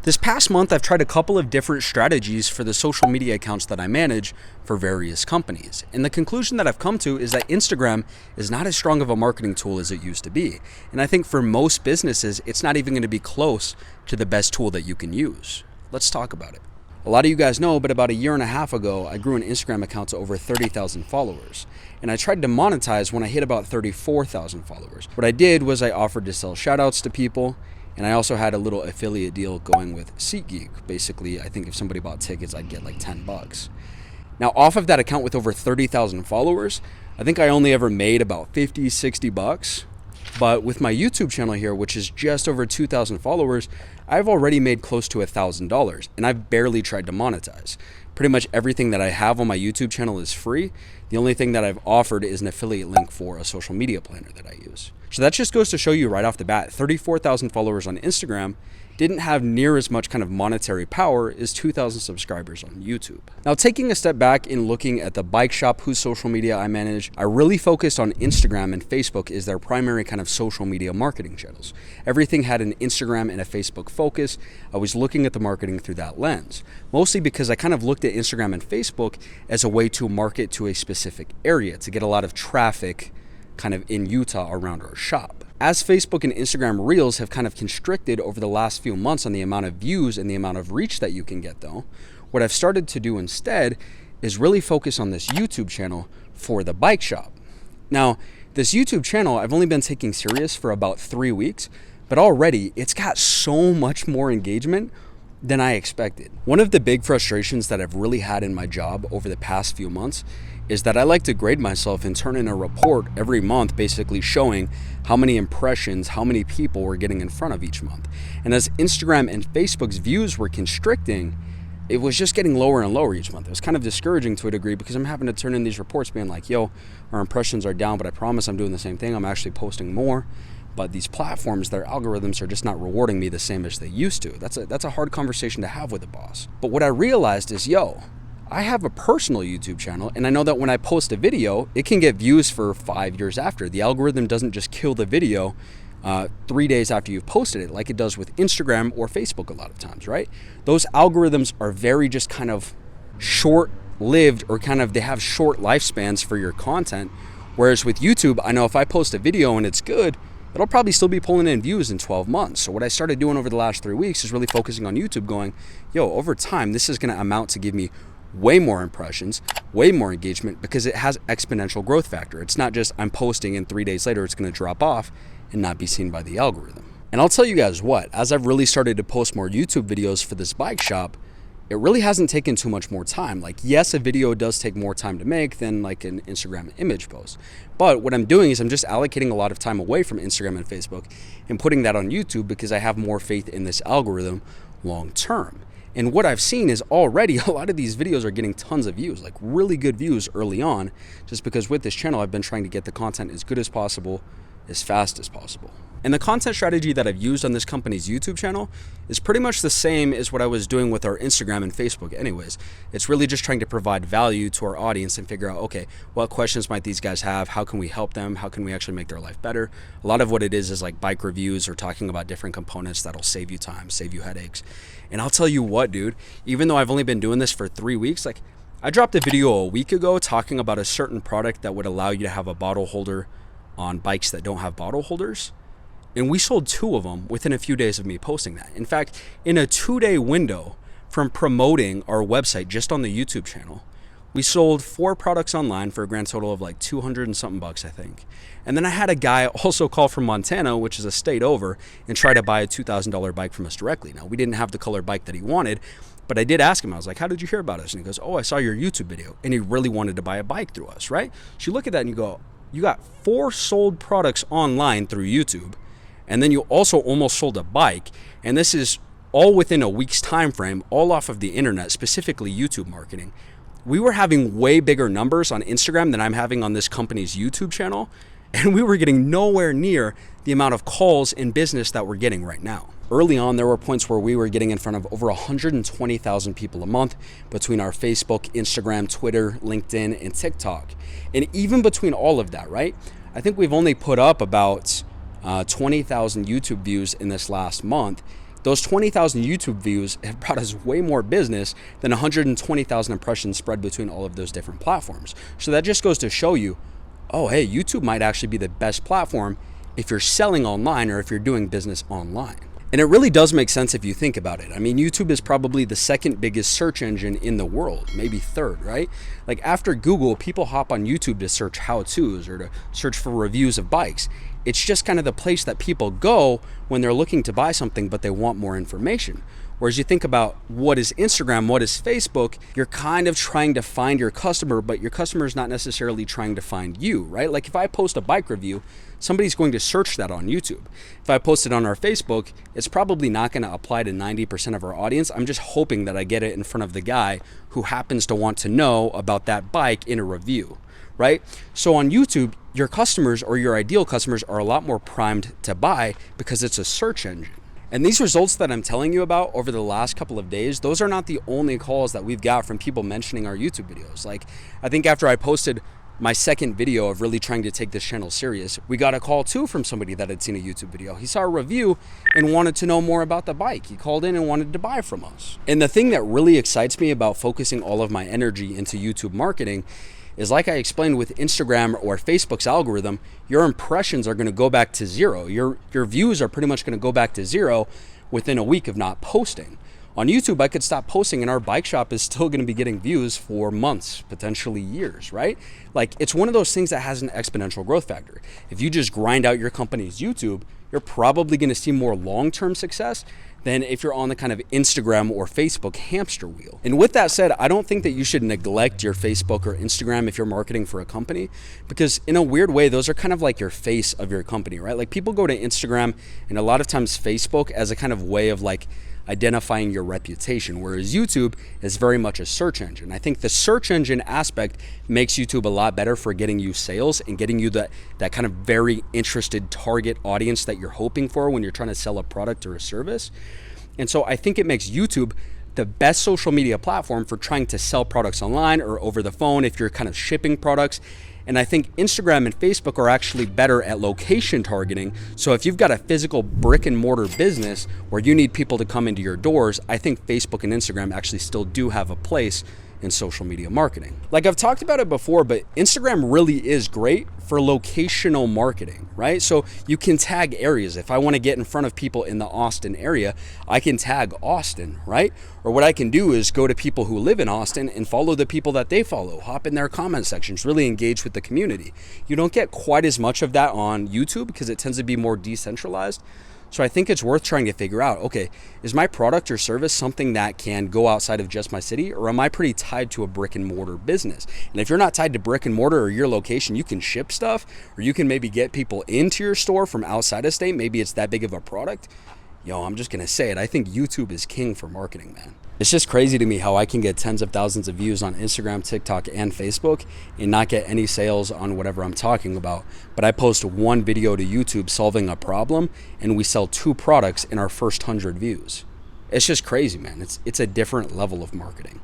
This past month, I've tried a couple of different strategies for the social media accounts that I manage for various companies. And the conclusion that I've come to is that Instagram is not as strong of a marketing tool as it used to be. And I think for most businesses, it's not even going to be close to the best tool that you can use. Let's talk about it. A lot of you guys know, but about a year and a half ago, I grew an Instagram account to over 30,000 followers. And I tried to monetize when I hit about 34,000 followers. What I did was I offered to sell shoutouts to people. And I also had a little affiliate deal going with SeatGeek. Basically, I think if somebody bought tickets, I'd get like $10. Now, off of that account with over 30,000 followers, I think I only ever made about $50, $60. But with my YouTube channel here, which is just over 2,000 followers, I've already made close to $1,000, and I've barely tried to monetize. Pretty much everything that I have on my YouTube channel is free. The only thing that I've offered is an affiliate link for a social media planner that I use. So that just goes to show you right off the bat, 34,000 followers on Instagram didn't have near as much kind of monetary power as 2,000 subscribers on YouTube. Now, taking a step back and looking at the bike shop whose social media I manage, I really focused on Instagram and Facebook as their primary kind of social media marketing channels. Everything had an Instagram and a Facebook focus. I was looking at the marketing through that lens, mostly because I kind of looked at Instagram and Facebook as a way to market to a specific area to get a lot of traffic kind of in Utah around our shop. As Facebook and Instagram Reels have kind of constricted over the last few months on the amount of views and the amount of reach that you can get though, what I've started to do instead is really focus on this YouTube channel for the bike shop. Now, this YouTube channel I've only been taking serious for about 3 weeks, but already it's got so much more engagement than I expected. One of the big frustrations that I've really had in my job over the past few months is that I like to grade myself and turn in a report every month basically showing how many impressions, how many people we're getting in front of each month. And as Instagram and Facebook's views were constricting, it was just getting lower and lower each month. It was kind of discouraging to a degree because I'm having to turn in these reports being like, yo, our impressions are down, but I promise I'm doing the same thing. I'm actually posting more. But these platforms, their algorithms are just not rewarding me the same as they used to. That's a hard conversation to have with a boss. But what I realized is, I have a personal YouTube channel, and I know that when I post a video, it can get views for 5 years after. The algorithm doesn't just kill the video 3 days after you've posted it, like it does with Instagram or Facebook a lot of times, right? Those algorithms are very just kind of short-lived, or kind of they have short lifespans for your content. Whereas with YouTube, I know if I post a video and it's good, it'll probably still be pulling in views in 12 months. So what I started doing over the last 3 weeks is really focusing on YouTube going, over time, this is gonna amount to give me way more impressions, way more engagement, because it has exponential growth factor. It's not just I'm posting and 3 days later it's gonna drop off and not be seen by the algorithm. And I'll tell you guys what, as I've really started to post more YouTube videos for this bike shop, it really hasn't taken too much more time. Like, yes, a video does take more time to make than like an Instagram image post. But what I'm doing is I'm just allocating a lot of time away from Instagram and Facebook and putting that on YouTube because I have more faith in this algorithm long term. And what I've seen is already a lot of these videos are getting tons of views, like really good views early on, just because with this channel, I've been trying to get the content as good as possible, as fast as possible. And the content strategy that I've used on this company's YouTube channel is pretty much the same as what I was doing with our Instagram and Facebook anyways. It's really just trying to provide value to our audience and figure out, okay, what questions might these guys have? How can we help them? How can we actually make their life better? A lot of what it is like bike reviews or talking about different components that'll save you time, save you headaches. And I'll tell you what, dude, even though I've only been doing this for 3 weeks, like I dropped a video a week ago talking about a certain product that would allow you to have a bottle holder on bikes that don't have bottle holders. And we sold 2 of them within a few days of me posting that. In fact, in a 2-day window from promoting our website just on the YouTube channel, we sold 4 products online for a grand total of like 200 and something bucks, I think. And then I had a guy also call from Montana, which is a state over, and try to buy a $2,000 bike from us directly. Now, we didn't have the color bike that he wanted, but I did ask him, I was like, how did you hear about us? And he goes, I saw your YouTube video. And he really wanted to buy a bike through us, right? So you look at that and you go, you got 4 sold products online through YouTube. And then you also almost sold a bike, and this is all within a week's time frame, all off of the internet, specifically YouTube marketing. We were having way bigger numbers on Instagram than I'm having on this company's YouTube channel, and we were getting nowhere near the amount of calls in business that we're getting right now. Early on, there were points where we were getting in front of over 120,000 people a month between our Facebook, Instagram, Twitter, LinkedIn, and TikTok. And even between all of that, right? I think we've only put up about 20,000 YouTube views in this last month. those 20,000 YouTube views have brought us way more business than 120,000 impressions spread between all of those different platforms. So that just goes to show you, oh, hey, YouTube might actually be the best platform if you're selling online or if you're doing business online. And it really does make sense if you think about it. I mean, YouTube is probably the second biggest search engine in the world, maybe third, right? Like after Google, people hop on YouTube to search how-tos or to search for reviews of bikes. It's just kind of the place that people go when they're looking to buy something, but they want more information. Whereas you think about what is Instagram, what is Facebook, you're kind of trying to find your customer, but your customer is not necessarily trying to find you, right? Like if I post a bike review, somebody's going to search that on YouTube. If I post it on our Facebook, it's probably not going to apply to 90% of our audience. I'm just hoping that I get it in front of the guy who happens to want to know about that bike in a review, right? So on YouTube, your customers or your ideal customers are a lot more primed to buy because it's a search engine. And these results that I'm telling you about over the last couple of days, those are not the only calls that we've got from people mentioning our YouTube videos. Like, I think after I posted my second video of really trying to take this channel serious, we got a call too from somebody that had seen a YouTube video. He saw a review and wanted to know more about the bike. He called in and wanted to buy from us. And the thing that really excites me about focusing all of my energy into YouTube marketing is, like I explained with Instagram or Facebook's algorithm, your impressions are going to go back to zero. Your views are pretty much going to go back to zero within a week of not posting. On YouTube, I could stop posting and our bike shop is still going to be getting views for months, potentially years, right? Like, it's one of those things that has an exponential growth factor. If you just grind out your company's YouTube, you're probably going to see more long-term success than if you're on the kind of Instagram or Facebook hamster wheel. And with that said, I don't think that you should neglect your Facebook or Instagram if you're marketing for a company, because in a weird way, those are kind of like your face of your company, right? Like people go to Instagram and a lot of times Facebook as a kind of way of like identifying your reputation, whereas YouTube is very much a search engine. I think the search engine aspect makes YouTube a lot better for getting you sales and getting you that kind of very interested target audience that you're hoping for when you're trying to sell a product or a service. And so I think it makes YouTube the best social media platform for trying to sell products online or over the phone if you're kind of shipping products. And I think Instagram and Facebook are actually better at location targeting. So if you've got a physical brick and mortar business where you need people to come into your doors, I think Facebook and Instagram actually still do have a place in social media marketing. Like I've talked about it before, but Instagram really is great for locational marketing, right? So you can tag areas. If I want to get in front of people in the Austin area, I can tag Austin, right? Or what I can do is go to people who live in Austin and follow the people that they follow, hop in their comment sections, really engage with the community. You don't get quite as much of that on YouTube because it tends to be more decentralized. So I think it's worth trying to figure out, okay, is my product or service something that can go outside of just my city, or am I pretty tied to a brick and mortar business? And if you're not tied to brick and mortar or your location, you can ship stuff, or you can maybe get people into your store from outside of state. Maybe it's that big of a product. Yo, I'm just gonna say it. I think YouTube is king for marketing, man. It's just crazy to me how I can get tens of thousands of views on Instagram, TikTok, and Facebook and not get any sales on whatever I'm talking about. But I post one video to YouTube solving a problem and we sell 2 products in our first 100 views. It's just crazy, man. It's a different level of marketing.